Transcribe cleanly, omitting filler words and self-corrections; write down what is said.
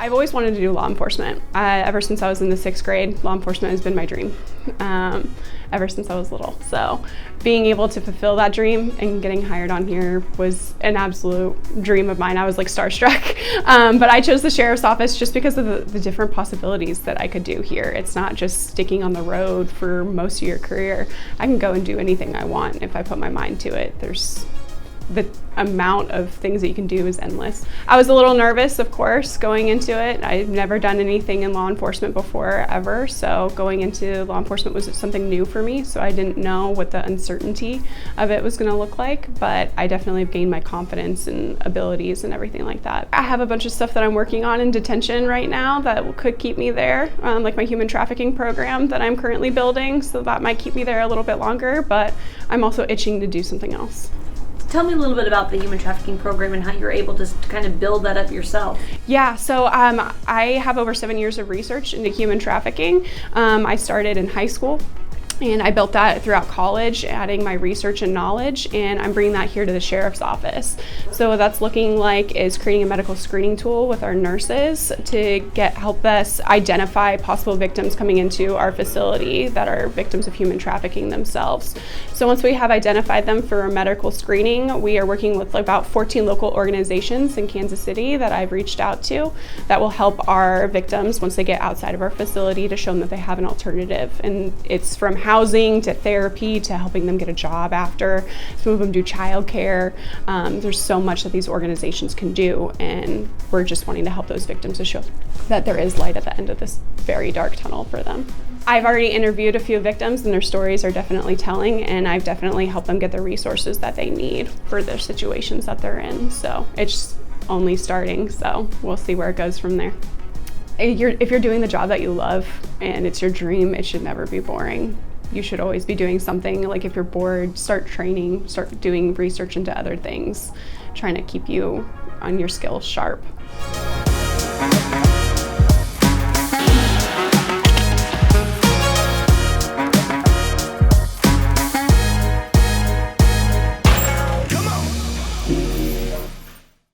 I've always wanted to do law enforcement. Ever since I was in the 6th grade, law enforcement has been my dream, ever since I was little. So being able to fulfill that dream and getting hired on here was an absolute dream of mine. I was like starstruck, but I chose the sheriff's office just because of the different possibilities that I could do here. It's not just sticking on the road for most of your career. I can go and do anything I want if I put my mind to it. The amount of things that you can do is endless. I was a little nervous, of course, going into it. I've never done anything in law enforcement before, ever, so going into law enforcement was something new for me, so I didn't know what the uncertainty of it was going to look like, but I definitely have gained my confidence and abilities and everything like that. I have a bunch of stuff that I'm working on in detention right now that could keep me there, like my human trafficking program that I'm currently building, so that might keep me there a little bit longer, but I'm also itching to do something else. Tell me a little bit about the human trafficking program and how you're able to kind of build that up yourself. Yeah, so I have over 7 years of research into human trafficking. I started in high school, and I built that throughout college, adding my research and knowledge, and I'm bringing that here to the sheriff's office. So what that's looking like is creating a medical screening tool with our nurses to help us identify possible victims coming into our facility that are victims of human trafficking themselves. So once we have identified them for a medical screening, we are working with about 14 local organizations in Kansas City that I've reached out to that will help our victims once they get outside of our facility to show them that they have an alternative. And it's from housing to therapy to helping them get a job after. Some of them do childcare. There's so much that these organizations can do, and we're just wanting to help those victims to show that there is light at the end of this very dark tunnel for them. I've already interviewed a few victims, and their stories are definitely telling, and I've definitely helped them get the resources that they need for their situations that they're in. So it's only starting, so we'll see where it goes from there. If you're doing the job that you love and it's your dream, it should never be boring. You should always be doing something. Like if you're bored, start training, start doing research into other things, trying to keep you on your skills sharp.